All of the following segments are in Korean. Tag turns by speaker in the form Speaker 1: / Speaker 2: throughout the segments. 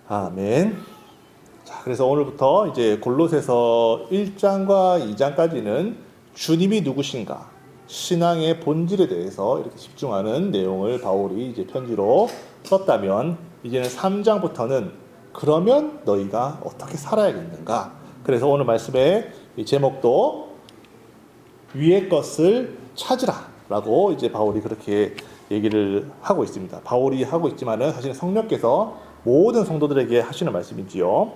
Speaker 1: 아멘. 자, 그래서 오늘부터 이제 골로새서 1장과 2장까지는 주님이 누구신가, 신앙의 본질에 대해서 이렇게 집중하는 내용을 바울이 이제 편지로 썼다면, 이제는 3장부터는 그러면 너희가 어떻게 살아야겠는가. 그래서 오늘 말씀의 이 제목도 위의 것을 찾으라 라고 이제 바울이 그렇게 얘기를 하고 있습니다. 바울이 하고 있지만은 사실 성령께서 모든 성도들에게 하시는 말씀이지요.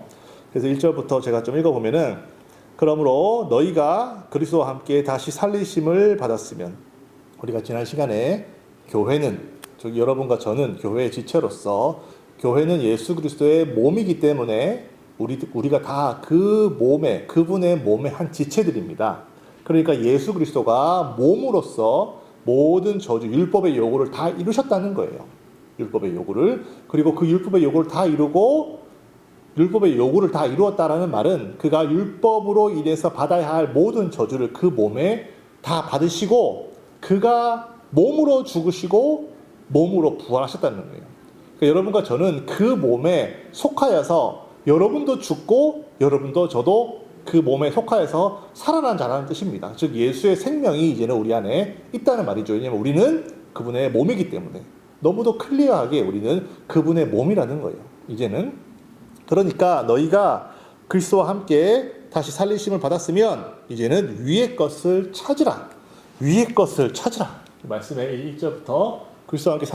Speaker 1: 그래서 1절부터 제가 좀 읽어보면은, 그러므로 너희가 그리스도와 함께 다시 살리심을 받았으면, 우리가 지난 시간에 교회는, 저기 여러분과 저는 교회의 지체로서, 교회는 예수 그리스도의 몸이기 때문에 우리가 다 그 몸에, 그분의 몸의 한 지체들입니다. 그러니까 예수 그리스도가 몸으로서 모든 저주, 율법의 요구를 다 이루셨다는 거예요. 율법의 요구를. 그리고 그 율법의 요구를 다 이루고, 율법의 요구를 다 이루었다라는 말은 그가 율법으로 인해서 받아야 할 모든 저주를 그 몸에 다 받으시고, 그가 몸으로 죽으시고 몸으로 부활하셨다는 거예요. 그러니까 여러분과 저는 그 몸에 속하여서, 여러분도 죽고 여러분도 저도 그 몸에 속하여서 살아난 자라는 뜻입니다. 즉 예수의 생명이 이제는 우리 안에 있다는 말이죠. 왜냐하면 우리는 그분의 몸이기 때문에. 너무도 클리어하게 우리는 그분의 몸이라는 거예요, 이제는. 그러니까 너희가 그리스도와 함께 다시 살리심을 받았으면 이제는 위의 것을 찾으라. 위의 것을 찾으라. 말씀의 1절부터 그리스도와 함께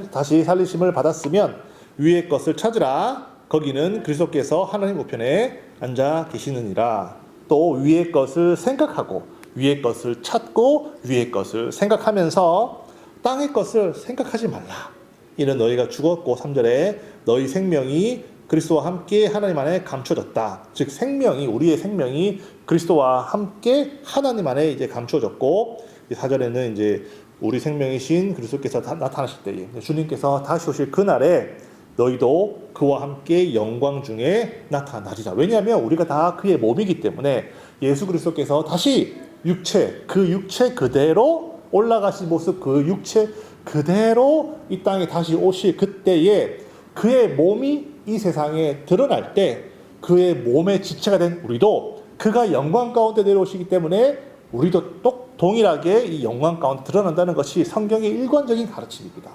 Speaker 1: 다시 살리심을 받았으면 위의 것을 찾으라. 거기는 그리스도께서 하나님 우편에 앉아 계시느니라. 또 위의 것을 생각하고 위의 것을 찾고 위의 것을 생각하면서 땅의 것을 생각하지 말라. 이는 너희가 죽었고, 3절에 너희 생명이 그리스도와 함께 하나님 안에 감춰졌다. 즉 생명이, 우리의 생명이 그리스도와 함께 하나님 안에 이제 감춰졌고, 4절에는 이제 우리 생명이신 그리스도께서 나타나실 때에, 주님께서 다시 오실 그날에 너희도 그와 함께 영광 중에 나타나리라. 왜냐하면 우리가 다 그의 몸이기 때문에 예수 그리스도께서 다시 그 육체 그대로 올라가신 모습, 그 육체 그대로 이 땅에 다시 오실 그때에 그의 몸이 이 세상에 드러날 때, 그의 몸의 지체가 된 우리도 그가 영광 가운데 내려오시기 때문에 우리도 동일하게 이 영광 가운데 드러난다는 것이 성경의 일관적인 가르침입니다.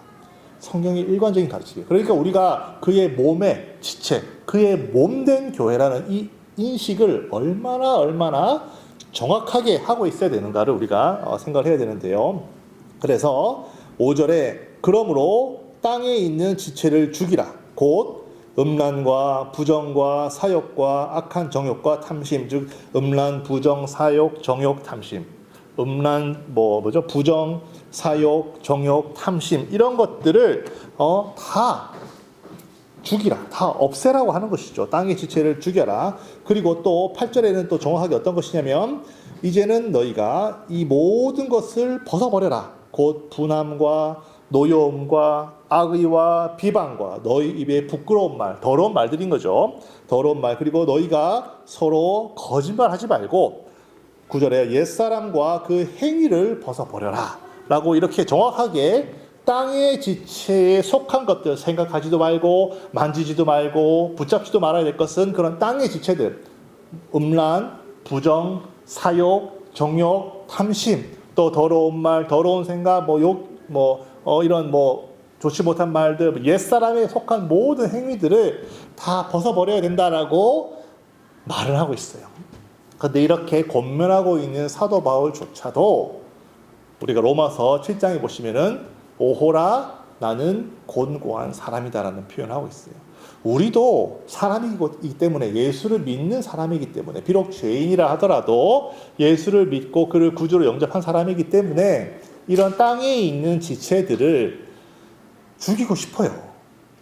Speaker 1: 성경의 일관적인 가르침이에요. 그러니까 우리가 그의 몸의 지체, 그의 몸된 교회라는 이 인식을 얼마나 정확하게 하고 있어야 되는가를 우리가 생각을 해야 되는데요. 그래서 5절에 그러므로 땅에 있는 지체를 죽이라. 곧 음란과 부정과 사욕과 악한 정욕과 탐심, 즉 음란, 부정, 사욕, 정욕, 탐심. 음란, 부정, 사욕, 정욕, 탐심, 이런 것들을 다 죽이라, 다 없애라고 하는 것이죠. 땅의 지체를 죽여라. 그리고 또 8절에는 또 정확하게 어떤 것이냐면, 이제는 너희가 이 모든 것을 벗어버려라. 곧 분함과 노여움과 악의와 비방과 너희 입에 부끄러운 말, 더러운 말들인 거죠. 더러운 말. 그리고 너희가 서로 거짓말하지 말고, 9절에 옛사람과 그 행위를 벗어버려라 라고 이렇게 정확하게 땅의 지체에 속한 것들 생각하지도 말고 만지지도 말고 붙잡지도 말아야 될 것은 그런 땅의 지체들, 음란, 부정, 사욕, 정욕, 탐심, 또 더러운 말, 더러운 생각, 이런 좋지 못한 말들, 옛사람에 속한 모든 행위들을 다 벗어버려야 된다라고 말을 하고 있어요. 그런데 이렇게 권면하고 있는 사도 바울조차도 우리가 로마서 7장에 보시면은 오호라 나는 곤고한 사람이다라는 표현을 하고 있어요. 우리도 사람이기 때문에, 예수를 믿는 사람이기 때문에, 비록 죄인이라 하더라도 예수를 믿고 그를 구주로 영접한 사람이기 때문에 이런 땅에 있는 지체들을 죽이고 싶어요.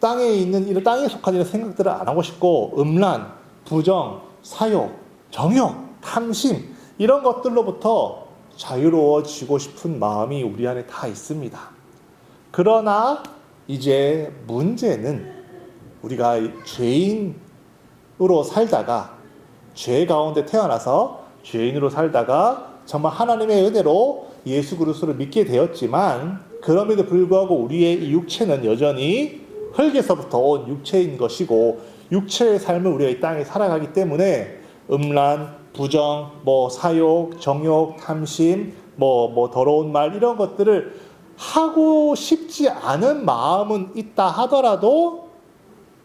Speaker 1: 땅에 있는 이런 땅에 속한 이런 생각들을 안 하고 싶고, 음란, 부정, 사욕, 정욕, 탐심, 이런 것들로부터 자유로워지고 싶은 마음이 우리 안에 다 있습니다. 그러나 이제 문제는 우리가 죄인으로 살다가, 죄 가운데 태어나서 죄인으로 살다가 정말 하나님의 은혜로 예수 그리스도를 믿게 되었지만, 그럼에도 불구하고 우리의 이 육체는 여전히 흙에서부터 온 육체인 것이고, 육체의 삶을 우리가 이 땅에 살아가기 때문에 음란, 부정, 사욕, 정욕, 탐심, 더러운 말 이런 것들을 하고 싶지 않은 마음은 있다 하더라도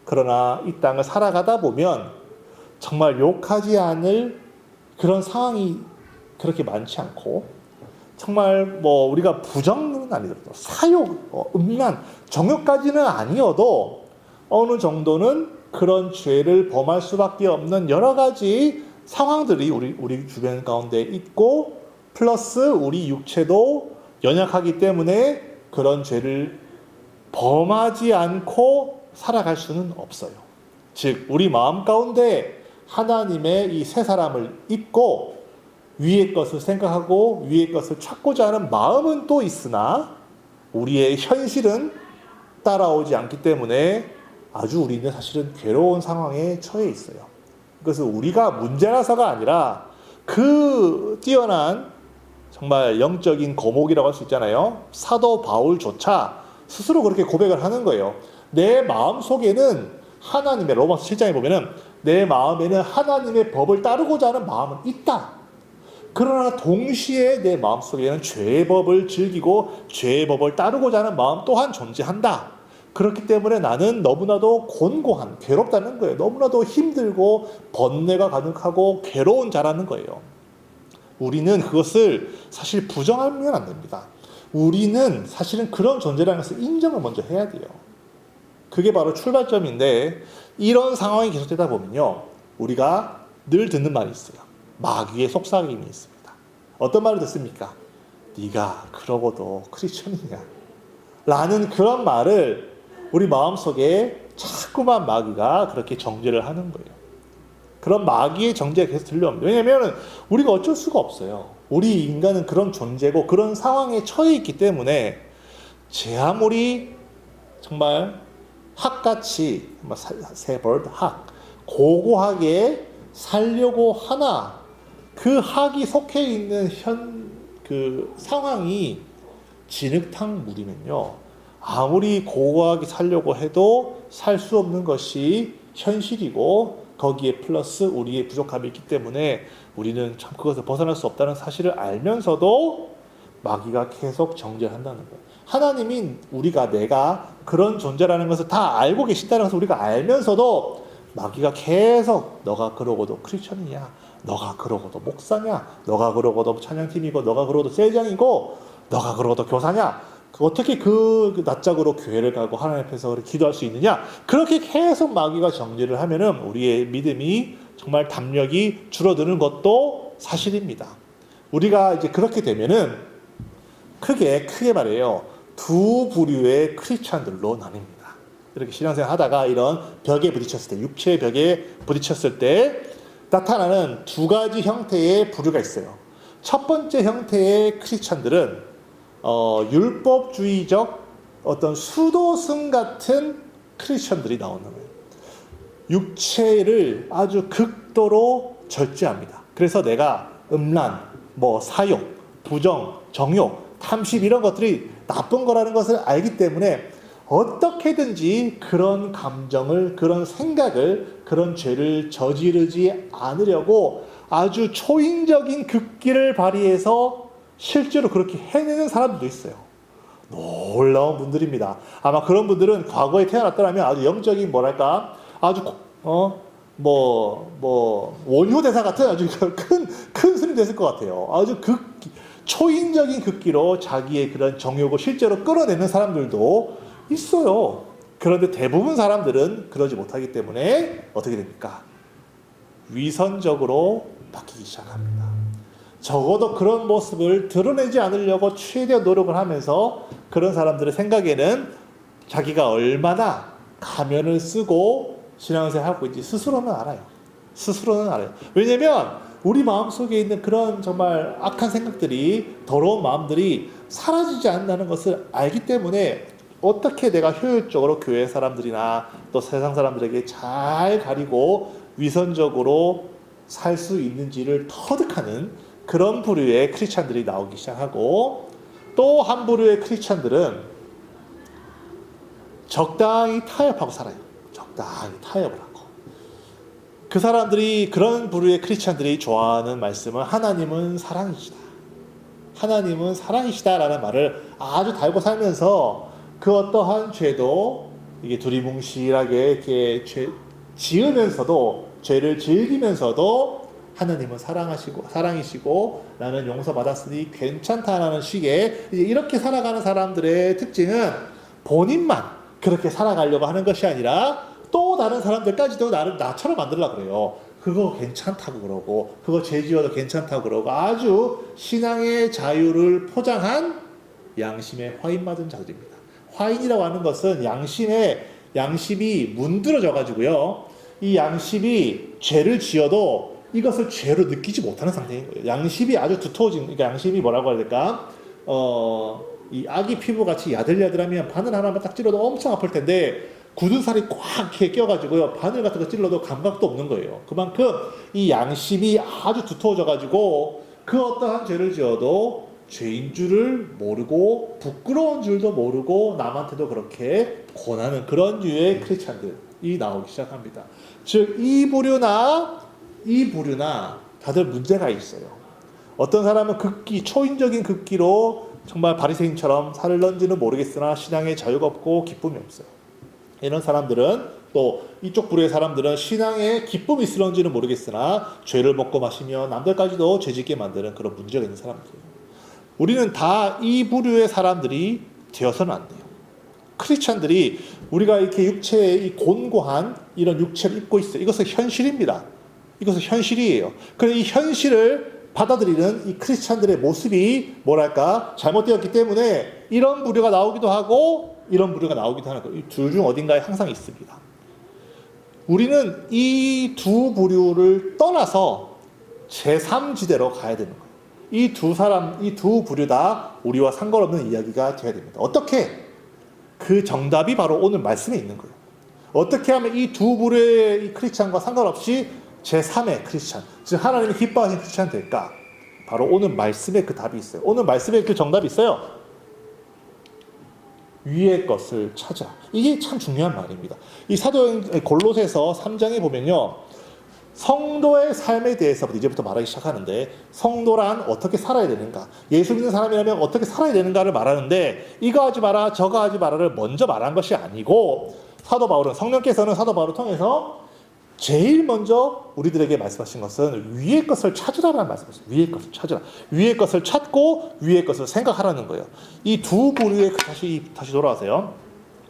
Speaker 1: 그러나 이 땅을 살아가다 보면 정말 욕하지 않을 그런 상황이 그렇게 많지 않고 정말 우리가 부정은 아니더라도 사욕, 음란, 정욕까지는 아니어도 어느 정도는 그런 죄를 범할 수밖에 없는 여러 가지 상황들이 우리 주변 가운데 있고 플러스 우리 육체도 연약하기 때문에 그런 죄를 범하지 않고 살아갈 수는 없어요. 즉 우리 마음 가운데 하나님의 이 새 사람을 입고 위의 것을 생각하고 위의 것을 찾고자 하는 마음은 또 있으나 우리의 현실은 따라오지 않기 때문에 아주 우리는 사실은 괴로운 상황에 처해 있어요. 그것은 우리가 문제라서가 아니라 그 뛰어난 정말 영적인 거목이라고 할 수 있잖아요. 사도 바울조차 스스로 그렇게 고백을 하는 거예요. 내 마음속에는 하나님의 로마서 7장에 보면은 내 마음에는 하나님의 법을 따르고자 하는 마음은 있다. 그러나 동시에 내 마음속에는 죄의 법을 즐기고 죄의 법을 따르고자 하는 마음 또한 존재한다. 그렇기 때문에 나는 너무나도 곤고한, 괴롭다는 거예요. 너무나도 힘들고 번뇌가 가득하고 괴로운 자라는 거예요. 우리는 그것을 사실 부정하면 안 됩니다. 우리는 사실은 그런 존재라는 것을 인정을 먼저 해야 돼요. 그게 바로 출발점인데 이런 상황이 계속되다 보면요. 우리가 늘 듣는 말이 있어요. 마귀의 속삭임이 있습니다. 어떤 말을 듣습니까? 네가 그러고도 크리스천이냐? 라는 그런 말을 우리 마음속에 자꾸만 마귀가 그렇게 정죄를 하는 거예요. 그런 마귀의 정죄가 계속 들려옵니다. 왜냐하면 우리가 어쩔 수가 없어요. 우리 인간은 그런 존재고 그런 상황에 처해 있기 때문에 제 아무리 정말 학같이 세벌 학 고고하게 살려고 하나 그 학이 속해 있는 그 상황이 진흙탕 물이면요. 아무리 고고하게 살려고 해도 살 수 없는 것이 현실이고 거기에 플러스 우리의 부족함이 있기 때문에 우리는 참 그것을 벗어날 수 없다는 사실을 알면서도 마귀가 계속 정죄한다는 거예요. 하나님이 내가 그런 존재라는 것을 다 알고 계신다는 것을 우리가 알면서도 마귀가 계속 너가 그러고도 크리스천이냐, 너가 그러고도 목사냐, 너가 그러고도 찬양팀이고 너가 그러고도 세장이고 너가 그러고도 교사냐, 어떻게 그 낯짝으로 교회를 가고 하나님 앞에서 기도할 수 있느냐, 그렇게 계속 마귀가 정죄를 하면은 우리의 믿음이 정말 담력이 줄어드는 것도 사실입니다. 우리가 이제 그렇게 되면은 크게 말해요. 두 부류의 크리스찬들로 나뉩니다. 이렇게 신앙생활 하다가 이런 벽에 부딪혔을 때, 육체의 벽에 부딪혔을 때 나타나는 두 가지 형태의 부류가 있어요. 첫 번째 형태의 크리스찬들은 율법주의적 어떤 수도승 같은 크리스천들이 나오는 거예요. 육체를 아주 극도로 절제합니다. 그래서 내가 음란, 사욕, 부정, 정욕, 탐심 이런 것들이 나쁜 거라는 것을 알기 때문에 어떻게든지 그런 감정을, 그런 생각을, 그런 죄를 저지르지 않으려고 아주 초인적인 극기를 발휘해서 실제로 그렇게 해내는 사람들도 있어요. 놀라운 분들입니다. 아마 그런 분들은 과거에 태어났더라면 아주 영적인 아주 원효대사 같은 아주 큰 스님 됐을 것 같아요. 아주 초인적인 극기로 자기의 그런 정욕을 실제로 끌어내는 사람들도 있어요. 그런데 대부분 사람들은 그러지 못하기 때문에 어떻게 됩니까? 위선적으로 바뀌기 시작합니다. 적어도 그런 모습을 드러내지 않으려고 최대한 노력을 하면서 그런 사람들의 생각에는 자기가 얼마나 가면을 쓰고 신앙생활을 하고 있는지 스스로는 알아요. 왜냐하면 우리 마음속에 있는 그런 정말 악한 생각들이, 더러운 마음들이 사라지지 않는다는 것을 알기 때문에 어떻게 내가 효율적으로 교회 사람들이나 또 세상 사람들에게 잘 가리고 위선적으로 살 수 있는지를 터득하는 그런 부류의 크리스찬들이 나오기 시작하고, 또 한 부류의 크리스찬들은 적당히 타협하고 살아요. 적당히 타협을 하고 그 사람들이, 그런 부류의 크리스찬들이 좋아하는 말씀은 하나님은 사랑이시다. 하나님은 사랑이시다라는 말을 아주 달고 살면서 그 어떠한 죄도 이게 두리뭉실하게 이렇게 지으면서도, 죄를 즐기면서도 하나님은 사랑이시고 나는 용서받았으니 괜찮다라는 식의, 이렇게 살아가는 사람들의 특징은 본인만 그렇게 살아가려고 하는 것이 아니라 또 다른 사람들까지도 나를 나처럼 만들려고 그래요. 그거 괜찮다고 그러고, 그거 죄 지어도 괜찮다고 그러고, 아주 신앙의 자유를 포장한 양심의 화인 맞은 자들입니다. 화인이라고 하는 것은 양심이 문드러져 가지고요, 이 양심이 죄를 지어도 이것을 죄로 느끼지 못하는 상태인 거예요. 양심이 아주 두터워진, 그러니까 양심이 뭐라고 해야 될까? 이 아기 피부 같이 야들야들하면 바늘 하나만 딱 찔러도 엄청 아플 텐데, 굳은 살이 꽉 이렇게 껴가지고요, 바늘 같은 거 찔러도 감각도 없는 거예요. 그만큼 이 양심이 아주 두터워져가지고 그 어떠한 죄를 지어도 죄인 줄을 모르고 부끄러운 줄도 모르고 남한테도 그렇게 권하는 그런 류의 크리스찬들이 나오기 시작합니다. 즉 이 부류나 다들 문제가 있어요. 어떤 사람은 초인적인 극기로 정말 바리새인처럼 살는지는 모르겠으나 신앙에 자유가 없고 기쁨이 없어요. 이런 사람들은, 또 이쪽 부류의 사람들은 신앙에 기쁨이 있을런지는 모르겠으나 죄를 먹고 마시며 남들까지도 죄짓게 만드는 그런 문제가 있는 사람들이에요. 우리는 다 이 부류의 사람들이 되어서는 안 돼요. 크리스찬들이, 우리가 이렇게 육체의 이 곤고한 이런 육체를 입고 있어요. 이것은 현실입니다. 이것은 현실이에요. 그래서 이 현실을 받아들이는 이 크리스찬들의 모습이 뭐랄까 잘못되었기 때문에 이런 부류가 나오기도 하고 이런 부류가 나오기도 하는 거예요. 이 둘 중 어딘가에 항상 있습니다. 우리는 이 두 부류를 떠나서 제3지대로 가야 되는 거예요. 이 두 부류 다 우리와 상관없는 이야기가 되어야 됩니다. 어떻게? 그 정답이 바로 오늘 말씀에 있는 거예요. 어떻게 하면 이 두 부류의 이 크리스찬과 상관없이 제3의 크리스찬, 즉 하나님이 기뻐하시는 크리스찬 될까? 바로 오늘 말씀에 그 답이 있어요. 오늘 말씀에 그 정답이 있어요. 위의 것을 찾아. 이게 참 중요한 말입니다. 이 사도행 골로새서 3장에 보면요, 성도의 삶에 대해서 이제부터 말하기 시작하는데, 성도란 어떻게 살아야 되는가, 예수 믿는 사람이라면 어떻게 살아야 되는가를 말하는데, 이거 하지 마라 저거 하지 마라를 먼저 말한 것이 아니고, 성령께서는 사도 바울을 통해서 제일 먼저 우리들에게 말씀하신 것은 위의 것을 찾으라는 말씀이었어요. 위의 것을 찾으라. 위의 것을 찾고 위의 것을 생각하라는 거예요. 이 두 부류의, 다시 돌아가세요.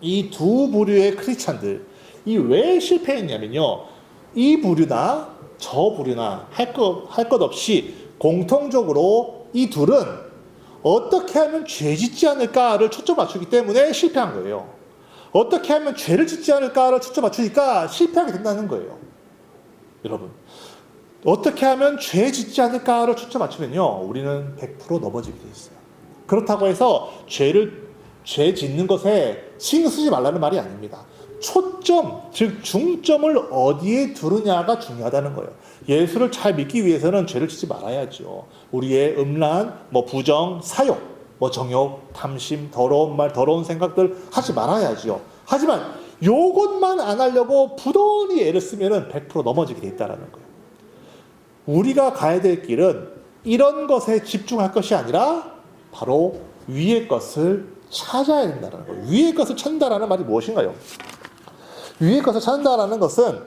Speaker 1: 이 두 부류의 크리스찬들이 왜 실패했냐면요, 이 부류나 저 부류나 할 것 없이 공통적으로 이 둘은 어떻게 하면 죄 짓지 않을까를 초점 맞추기 때문에 실패한 거예요. 어떻게 하면 죄를 짓지 않을까를 초점 맞추니까 실패하게 된다는 거예요. 여러분, 어떻게 하면 죄 짓지 않을까를 초점 맞추면요, 우리는 100% 넘어지게 돼 있어요. 그렇다고 해서 죄 짓는 것에 신경 쓰지 말라는 말이 아닙니다. 초점, 즉 중점을 어디에 두느냐가 중요하다는 거예요. 예수를 잘 믿기 위해서는 죄를 짓지 말아야죠. 우리의 음란, 부정, 사욕, 정욕, 탐심, 더러운 말, 더러운 생각들 하지 말아야죠. 하지만 요것만 안 하려고 부단히 애를 쓰면은 100% 넘어지게 돼 있다는 거예요. 우리가 가야 될 길은 이런 것에 집중할 것이 아니라 바로 위의 것을 찾아야 된다는 거예요. 위의 것을 찾는다라는 말이 무엇인가요? 위의 것을 찾는다라는 것은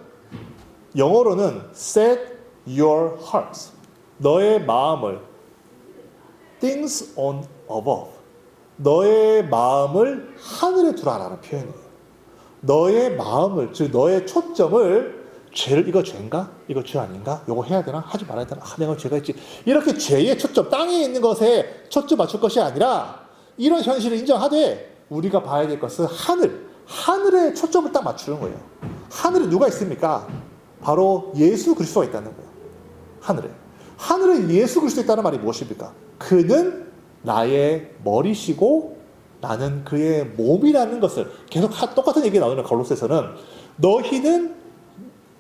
Speaker 1: 영어로는 set your heart, 너의 마음을, things on above, 너의 마음을 하늘에 두라라는 표현이에요. 너의 마음을, 즉 너의 초점을, 이거 죄인가? 이거 죄 아닌가? 이거 해야 되나? 하지 말아야 되나? 내가 죄가 있지. 이렇게 죄의 초점, 땅에 있는 것에 초점 맞출 것이 아니라 이런 현실을 인정하되 우리가 봐야 될 것은 하늘에 초점을 딱 맞추는 거예요. 하늘에 누가 있습니까? 바로 예수 그리스도가 있다는 거예요. 하늘에 예수 그리스도 있다는 말이 무엇입니까? 그는 나의 머리시고 나는 그의 몸이라는 것을 계속 똑같은 얘기가 나오는 골로새서는, 너희는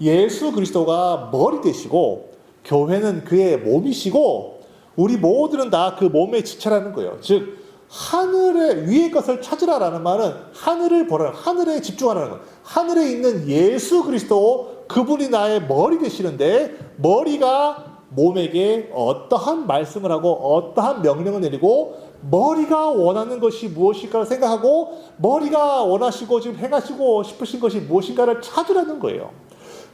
Speaker 1: 예수 그리스도가 머리 되시고 교회는 그의 몸이시고 우리 모두는 다 그 몸의 지체라는 거예요. 즉 하늘의 위의 것을 찾으라라는 말은 하늘을 보라는, 하늘에 집중하라는 거예요. 하늘에 있는 예수 그리스도 그분이 나의 머리 되시는데 머리가 몸에게 어떠한 말씀을 하고 어떠한 명령을 내리고 머리가 원하는 것이 무엇일까를 생각하고 머리가 원하시고 지금 행하시고 싶으신 것이 무엇인가를 찾으라는 거예요.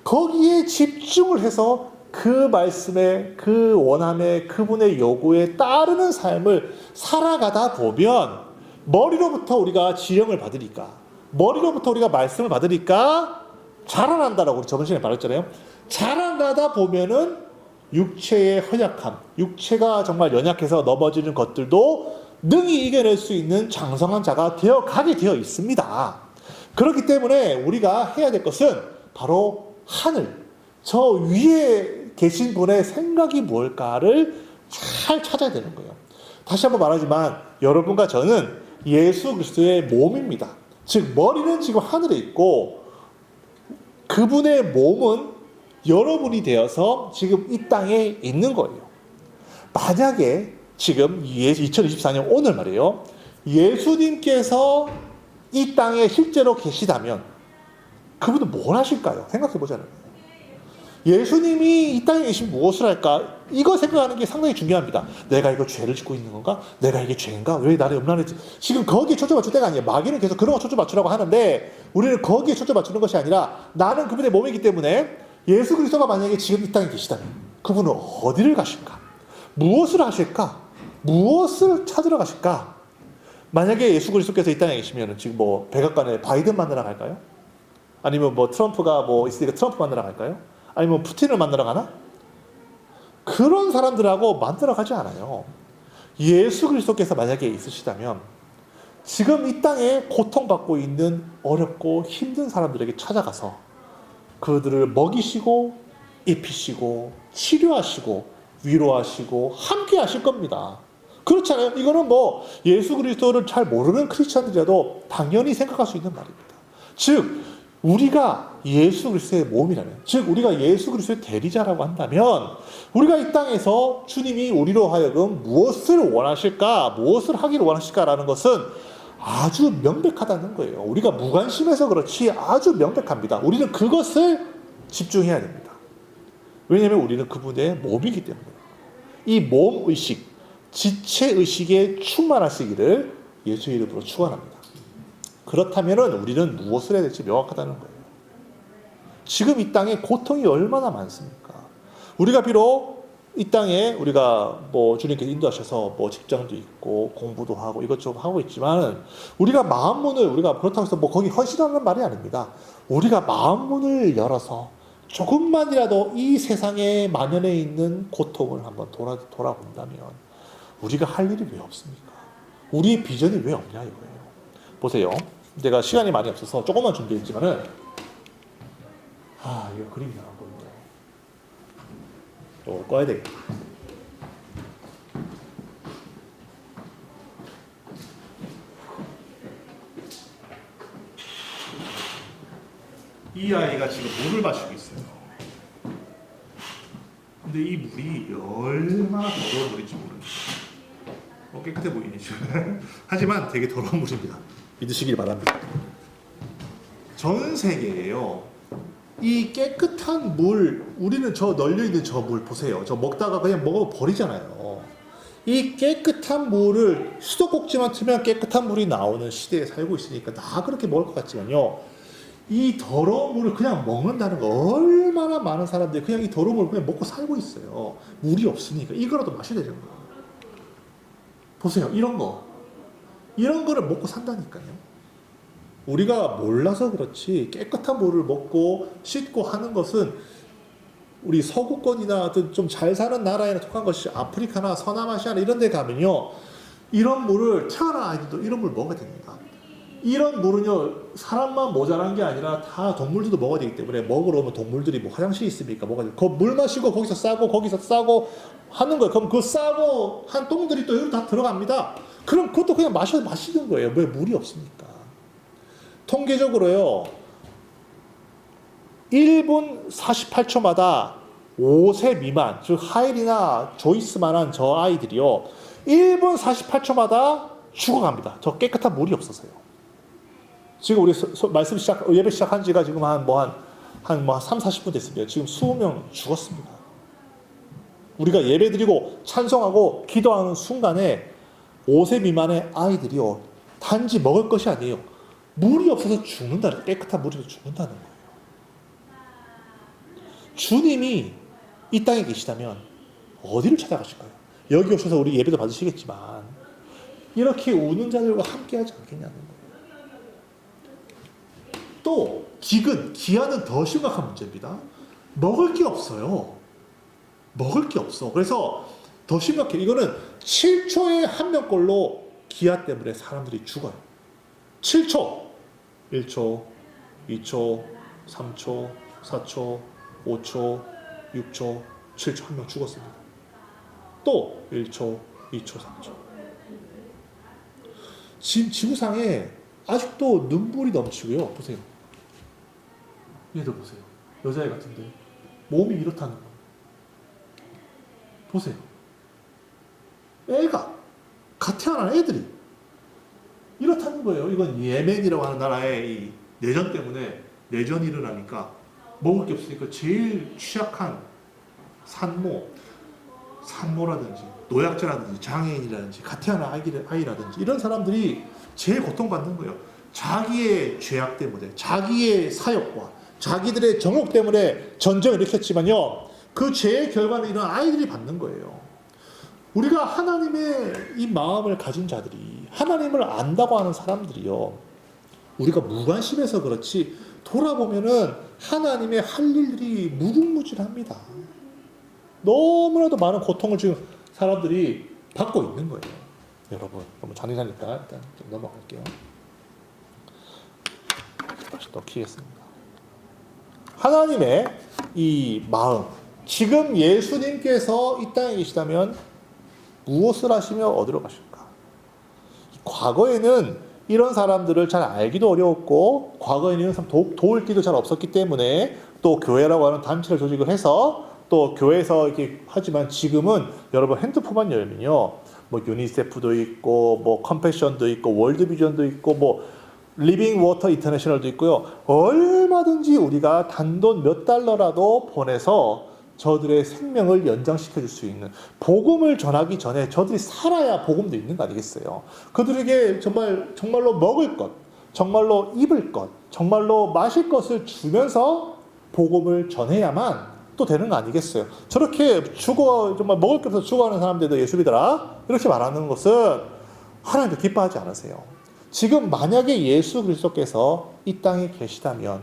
Speaker 1: 거기에 집중을 해서 그 말씀에 그 원함에 그분의 요구에 따르는 삶을 살아가다 보면 머리로부터 우리가 지령을 받으니까 머리로부터 우리가 말씀을 받으니까 자라난다라고 우리 저번 시간에 말했잖아요. 자라나다 보면은 육체의 허약함, 육체가 정말 연약해서 넘어지는 것들도 능히 이겨낼 수 있는 장성한 자가 되어가게 되어 있습니다. 그렇기 때문에 우리가 해야 될 것은 바로 하늘, 저 위에 계신 분의 생각이 뭘까를 잘 찾아야 되는 거예요. 다시 한번 말하지만 여러분과 저는 예수 그리스도의 몸입니다. 즉 머리는 지금 하늘에 있고 그분의 몸은 여러분이 되어서 지금 이 땅에 있는 거예요. 만약에 지금 2024년 오늘 말이에요. 예수님께서 이 땅에 실제로 계시다면 그분은 뭘 하실까요? 생각해 보자는 거예요. 예수님이 이 땅에 계시면 무엇을 할까? 이거 생각하는 게 상당히 중요합니다. 내가 이거 죄를 짓고 있는 건가? 내가 이게 죄인가? 왜 나를 염려했지? 지금 거기에 초점 맞출 때가 아니에요. 마귀는 계속 그런 거 초점 맞추라고 하는데 우리는 거기에 초점 맞추는 것이 아니라 나는 그분의 몸이기 때문에 예수 그리스도가 만약에 지금 이 땅에 계시다면 그분은 어디를 가실까? 무엇을 하실까? 무엇을 찾으러 가실까? 만약에 예수 그리스도께서 이 땅에 계시면 지금 뭐 백악관에 바이든 만나러 갈까요? 아니면 뭐 트럼프가 뭐 있으니까 트럼프 만나러 갈까요? 아니면 푸틴을 만나러 가나? 그런 사람들하고 만나러 가지 않아요. 예수 그리스도께서 만약에 있으시다면 지금 이 땅에 고통받고 있는 어렵고 힘든 사람들에게 찾아가서 그들을 먹이시고 입히시고 치료하시고 위로하시고 함께 하실 겁니다. 그렇잖아요. 이거는 뭐 예수 그리스도를 잘 모르는 크리스천들이라도 당연히 생각할 수 있는 말입니다. 즉 우리가 예수 그리스도의 몸이라면, 즉 우리가 예수 그리스도의 대리자라고 한다면 우리가 이 땅에서 주님이 우리로 하여금 무엇을 원하실까, 무엇을 하기를 원하실까라는 것은 아주 명백하다는 거예요. 우리가 무관심해서 그렇지 아주 명백합니다. 우리는 그것을 집중해야 됩니다. 왜냐하면 우리는 그분의 몸이기 때문에. 이 몸의식, 지체의식에 충만하시기를 예수의 이름으로 축원합니다. 그렇다면 우리는 무엇을 해야 될지 명확하다는 거예요. 지금 이 땅에 고통이 얼마나 많습니까? 우리가 비록 이 땅에 우리가 뭐 주님께서 인도하셔서 뭐 직장도 있고 공부도 하고 이것저것 하고 있지만 우리가 마음문을 우리가 그렇다고 해서 뭐 거기 헌신하는 말이 아닙니다. 우리가 마음문을 열어서 조금만이라도 이 세상에 만연해 있는 고통을 한번 돌아본다면 우리가 할 일이 왜 없습니까? 우리의 비전이 왜 없냐 이거예요. 보세요. 내가 시간이 많이 없어서 조금만 준비했지만은 이거 그림이 안 보이네요. 이걸 꺼야 되겠다. 이 아이가 지금 물을 마시고 있어요. 근데 이 물이 얼마나 더러운 물인지 모릅니다. 깨끗해 보이네 지금. 하지만 되게 더러운 물입니다. 믿으시길 바랍니다. 전 세계에요. 이 깨끗한 물, 우리는 저 널려있는 저 물 보세요. 저 먹다가 그냥 먹어 버리잖아요. 이 깨끗한 물을 수도꼭지만 틀면 깨끗한 물이 나오는 시대에 살고 있으니까 다 그렇게 먹을 것 같지만요. 이 더러운 물을 그냥 먹는다는 거 얼마나 많은 사람들이 그냥 이 더러운 물을 그냥 먹고 살고 있어요. 물이 없으니까 이거라도 마셔야 되는 거예요. 보세요. 이런 거를 먹고 산다니까요. 우리가 몰라서 그렇지 깨끗한 물을 먹고 씻고 하는 것은 우리 서구권이나 좀 잘 사는 나라에 속한 것이 아프리카나 서남아시아나 이런 데 가면요. 이런 물을 태어난 아이들도 이런 물 먹어야 됩니다. 이런 물은요. 사람만 모자란 게 아니라 다 동물들도 먹어야 되기 때문에 먹으러 오면 동물들이 뭐 화장실이 있습니까? 먹어야 돼요. 그 물 마시고 거기서 싸고 하는 거예요. 그럼 그 싸고 한 똥들이 또 여기로 다 들어갑니다. 그럼 그것도 그냥 마시는 거예요. 왜 물이 없습니까? 통계적으로요. 1분 48초마다 5세 미만, 즉 하일이나 조이스만한 저 아이들이요. 1분 48초마다 죽어갑니다. 저 깨끗한 물이 없어서요. 지금 우리 말씀 예배 시작한 지가 지금 한 한 3, 40분 됐으면 지금 20명 죽었습니다. 우리가 예배드리고 찬송하고 기도하는 순간에 5세 미만의 아이들이요, 단지 먹을 것이 아니에요. 물이 없어서 죽는다. 깨끗한 물이 없어서 죽는다는 거예요. 주님이 이 땅에 계시다면 어디를 찾아가실까요? 여기 오셔서 우리 예배도 받으시겠지만 이렇게 우는 자들과 함께 하지 않겠냐는 거예요. 또 기한은 더 심각한 문제입니다. 먹을 게 없어요. 먹을 게 없어. 그래서 더 심각해. 이거는 7초에 한 명꼴로 기아 때문에 사람들이 죽어요. 7초. 1초, 2초, 3초, 4초, 5초, 6초, 7초 한 명 죽었습니다. 또 1초, 2초, 3초. 지금 지구상에 아직도 눈물이 넘치고요. 보세요. 얘들 보세요. 여자애 같은데 몸이 이렇다는 거. 보세요. 애가 갓 태어난 애들이 이렇다는 거예요. 이건 예멘이라고 하는 나라의 이 내전 때문에 내전이 일어나니까 먹을 게 없으니까 제일 취약한 산모라든지 노약자라든지 장애인이라든지 갓 태어난 아이라든지 이런 사람들이 제일 고통받는 거예요. 자기의 죄악 때문에, 자기의 사역과 자기들의 정욕 때문에 전쟁을 일으켰지만요, 그 죄의 결과는 이런 아이들이 받는 거예요. 우리가 하나님의 이 마음을 가진 자들이, 하나님을 안다고 하는 사람들이요, 우리가 무관심해서 그렇지 돌아보면은 하나님의 할 일들이 무궁무진합니다. 너무나도 많은 고통을 지금 사람들이 받고 있는 거예요. 여러분, 너무 잔인하니까 일단 좀 넘어갈게요. 다시 또 키겠습니다. 하나님의 이 마음, 지금 예수님께서 이 땅에 계시다면 무엇을 하시며 어디로 가실까? 과거에는 이런 사람들을 잘 알기도 어려웠고, 과거에는 이런 사람 도울 길도 잘 없었기 때문에 또 교회라고 하는 단체를 조직을 해서 또 교회에서 이렇게 하지만, 지금은 여러분 핸드폰만 열면요, 뭐 유니세프도 있고, 뭐 컴패션도 있고, 월드비전도 있고, 뭐 리빙 워터 인터내셔널도 있고요. 얼마든지 우리가 단돈 몇 달러라도 보내서 저들의 생명을 연장시켜 줄 수 있는, 복음을 전하기 전에 저들이 살아야 복음도 있는 거 아니겠어요? 그들에게 정말로 먹을 것, 정말로 입을 것, 정말로 마실 것을 주면서 복음을 전해야만 또 되는 거 아니겠어요? 저렇게 정말 먹을 게 없어서 죽어가는 사람들도 예수 믿어라 이렇게 말하는 것은 하나님도 기뻐하지 않으세요. 지금 만약에 예수 그리스도께서 이 땅에 계시다면,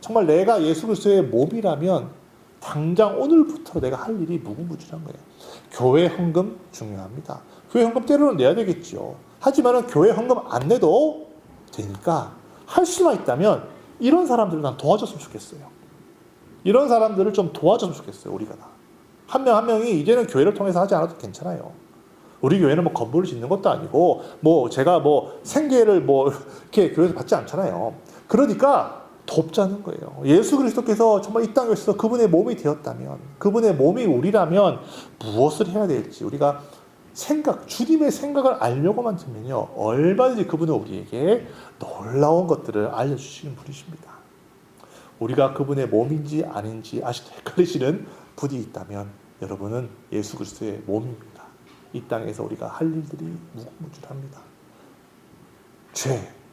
Speaker 1: 정말 내가 예수 그리스도의 몸이라면 당장 오늘부터 내가 할 일이 무궁무진한 거예요. 교회 헌금 중요합니다. 교회 헌금 때로는 내야 되겠죠. 하지만 교회 헌금 안 내도 되니까 할 수만 있다면 이런 사람들을 난 도와줬으면 좋겠어요. 이런 사람들을 좀 도와줬으면 좋겠어요. 우리가 다. 한 명 한 명이 이제는 교회를 통해서 하지 않아도 괜찮아요. 우리 교회는 뭐 건물을 짓는 것도 아니고, 뭐 제가 뭐 생계를 뭐 이렇게 교회에서 받지 않잖아요. 그러니까 돕자는 거예요. 예수 그리스도께서 정말 이 땅에 오셔서 그분의 몸이 되었다면, 그분의 몸이 우리라면 무엇을 해야 될지 우리가 주님의 생각을 알려고만 들면요, 얼마든지 그분은 우리에게 놀라운 것들을 알려주시는 분이십니다. 우리가 그분의 몸인지 아닌지 아직도 헷갈리시는 분이 있다면 여러분은 예수 그리스도의 몸입니다. 이 땅에서 우리가 할 일들이 무궁무진합니다.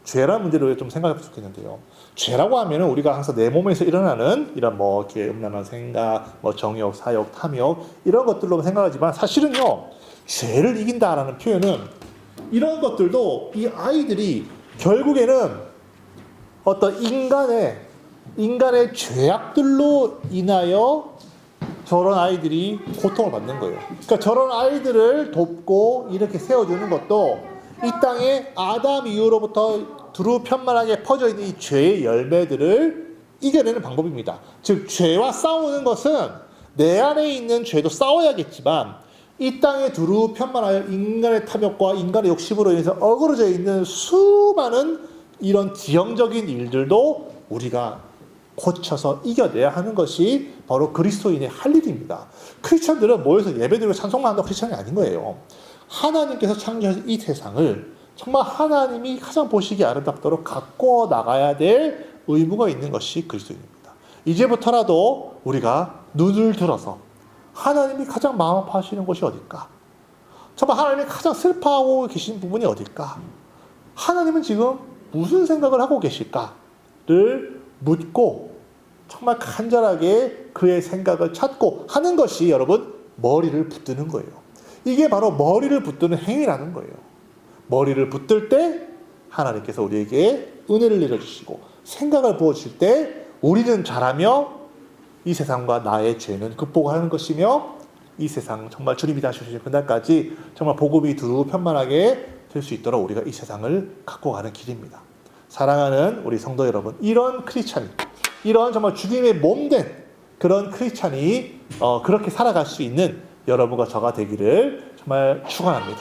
Speaker 1: 죄라는 문제를 좀 생각해 보면 좋겠는데요. 죄라고 하면 우리가 항상 내 몸에서 일어나는 이런 뭐 이렇게 음란한 생각, 뭐 정욕, 사욕, 탐욕 이런 것들로 생각하지만, 사실은요, 죄를 이긴다라는 표현은 이런 것들도 이 아이들이 결국에는 어떤 인간의 죄악들로 인하여 저런 아이들이 고통을 받는 거예요. 그러니까 저런 아이들을 돕고 이렇게 세워주는 것도 이 땅에 아담 이후로부터 두루 편만하게 퍼져 있는 이 죄의 열매들을 이겨내는 방법입니다. 즉, 죄와 싸우는 것은 내 안에 있는 죄도 싸워야겠지만, 이 땅에 두루 편만하여 인간의 탐욕과 인간의 욕심으로 인해서 어그러져 있는 수많은 이런 지형적인 일들도 우리가 고쳐서 이겨내야 하는 것이 바로 그리스도인의 할 일입니다. 크리스천들은 모여서 예배드리고 찬송만 한다고 크리스천이 아닌 거예요. 하나님께서 창조하신 이 세상을 정말 하나님이 가장 보시기에 아름답도록 가꿔 나가야 될 의무가 있는 것이 그리스도인입니다. 이제부터라도 우리가 눈을 들어서 하나님이 가장 마음 아파하시는 곳이 어딜까? 정말 하나님이 가장 슬퍼하고 계신 부분이 어딜까? 하나님은 지금 무슨 생각을 하고 계실까를 묻고 정말 간절하게 그의 생각을 찾고 하는 것이 여러분 머리를 붙드는 거예요. 이게 바로 머리를 붙드는 행위라는 거예요. 머리를 붙들 때 하나님께서 우리에게 은혜를 내려주시고 생각을 부어주실 때 우리는 잘하며 이 세상과 나의 죄는 극복하는 것이며 이 세상 정말 주님이 다시 오실 그날까지 정말 복음이 두루 편만하게 될 수 있도록 우리가 이 세상을 갖고 가는 길입니다. 사랑하는 우리 성도 여러분, 이런 크리스찬이, 이런 정말 주님의 몸된 그런 크리스찬이 그렇게 살아갈 수 있는 여러분과 저가 되기를 정말 축원합니다.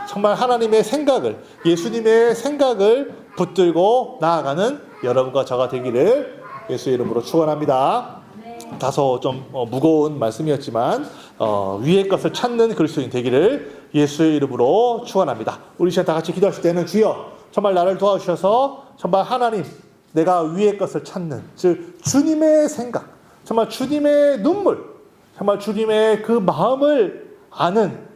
Speaker 1: 정말 하나님의 생각을, 예수님의 생각을 붙들고 나아가는 여러분과 저가 되기를 예수의 이름으로 축원합니다. 다소 좀 무거운 말씀이었지만 위의 것을 찾는 그리스도인 되기를 예수의 이름으로 축원합니다. 우리 시간 다 같이 기도하실 때는 주여 정말 나를 도와주셔서 정말 하나님 내가 위의 것을 찾는 즉 주님의 생각, 정말 주님의 눈물, 정말 주님의 그 마음을 아는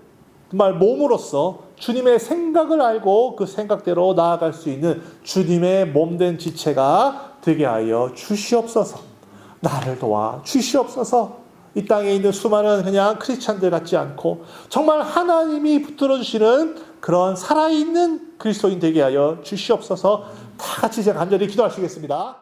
Speaker 1: 정말 몸으로서 주님의 생각을 알고 그 생각대로 나아갈 수 있는 주님의 몸된 지체가 되게 하여 주시옵소서. 나를 도와 주시옵소서. 이 땅에 있는 수많은 그냥 크리스찬들 같지 않고 정말 하나님이 붙들어 주시는 그런 살아있는 그리스도인 되게 하여 주시옵소서. 다 같이 이제 간절히 기도하시겠습니다.